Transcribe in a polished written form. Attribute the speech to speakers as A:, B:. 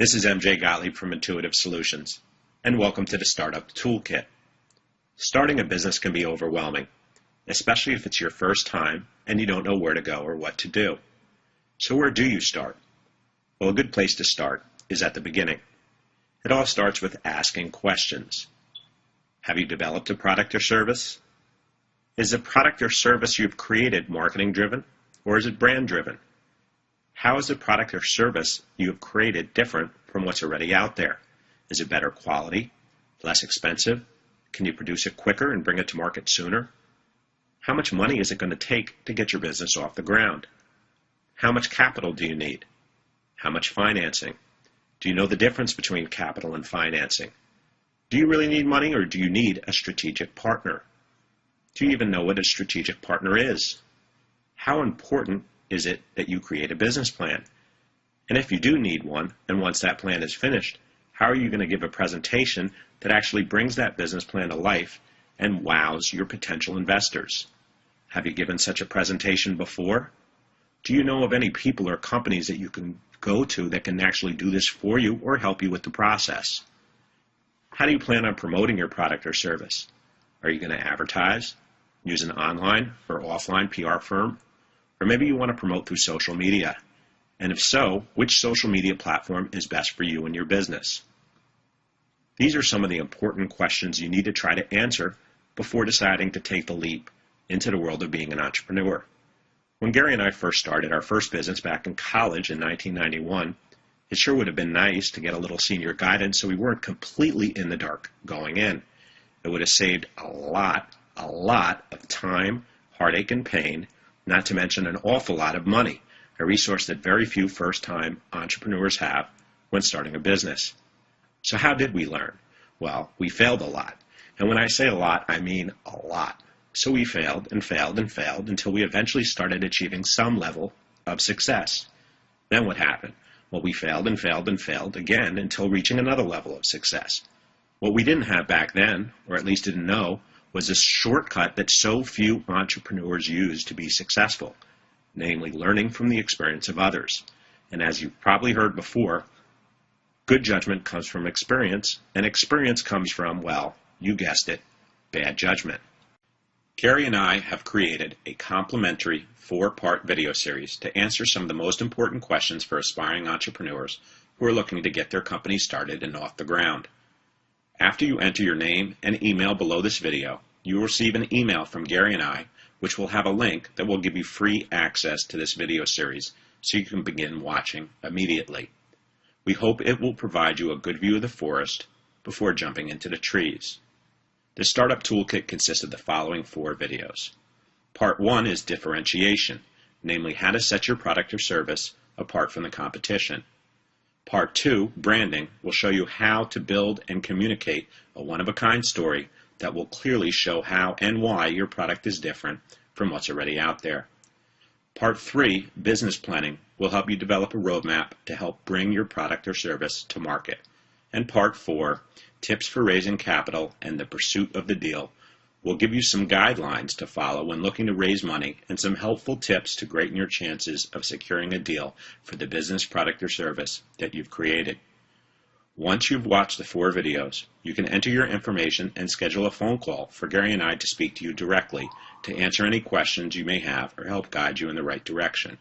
A: This is MJ Gottlieb from Intuitive Solutions, and welcome to the Startup Toolkit. Starting a business can be overwhelming, especially if it's your first time and you don't know where to go or what to do. So where do you start? Well, a good place to start is at the beginning. It all starts with asking questions. Have you developed a product or service? Is the product or service you've created marketing driven, or is it brand driven? How is the product or service you have created different from what's already out there? Is it better quality, less expensive? Can you produce it quicker and bring it to market sooner? How much money is it going to take to get your business off the ground? How much capital do you need? How much financing? Do you know the difference between capital and financing? Do you really need money, or do you need a strategic partner? Do you even know what a strategic partner is? How important is it that you create a business plan? And if you do need one, and once that plan is finished, how are you going to give a presentation that actually brings that business plan to life and wows your potential investors? Have you given such a presentation before? Do you know of any people or companies that you can go to that can actually do this for you or help you with the process? How do you plan on promoting your product or service? Are you going to advertise, use an online or offline PR firm? Or maybe you want to promote through social media. And if so, which social media platform is best for you and your business? These are some of the important questions you need to try to answer before deciding to take the leap into the world of being an entrepreneur. When Gary and I first started our first business back in college in 1991, it sure would have been nice to get a little senior guidance so we weren't completely in the dark going in. It would have saved a lot of time, heartache, and pain, not to mention an awful lot of money, a resource that very few first-time entrepreneurs have when starting a business. So how did we learn? Well, we failed a lot. And when I say a lot, I mean a lot. So we failed and failed and failed until we eventually started achieving some level of success. Then what happened? Well, we failed and failed and failed again until reaching another level of success. What we didn't have back then, or at least didn't know, was a shortcut that so few entrepreneurs use to be successful, namely learning from the experience of others. And as you've probably heard before, good judgment comes from experience, and experience comes from, well, you guessed it, bad judgment. Gary and I have created a complimentary 4-part video series to answer some of the most important questions for aspiring entrepreneurs who are looking to get their company started and off the ground. After you enter your name and email below this video, you will receive an email from Gary and I, which will have a link that will give you free access to this video series so you can begin watching immediately. We hope it will provide you a good view of the forest before jumping into the trees. The Startup Toolkit consists of the following 4 videos. Part 1 is differentiation, namely how to set your product or service apart from the competition. Part 2, branding, will show you how to build and communicate a one-of-a-kind story that will clearly show how and why your product is different from what's already out there. Part 3, business planning, will help you develop a roadmap to help bring your product or service to market. And Part 4, tips for raising capital and the pursuit of the deal, will give you some guidelines to follow when looking to raise money and some helpful tips to greaten your chances of securing a deal for the business, product, or service that you've created. Once you've watched the 4 videos, you can enter your information and schedule a phone call for Gary and I to speak to you directly to answer any questions you may have or help guide you in the right direction.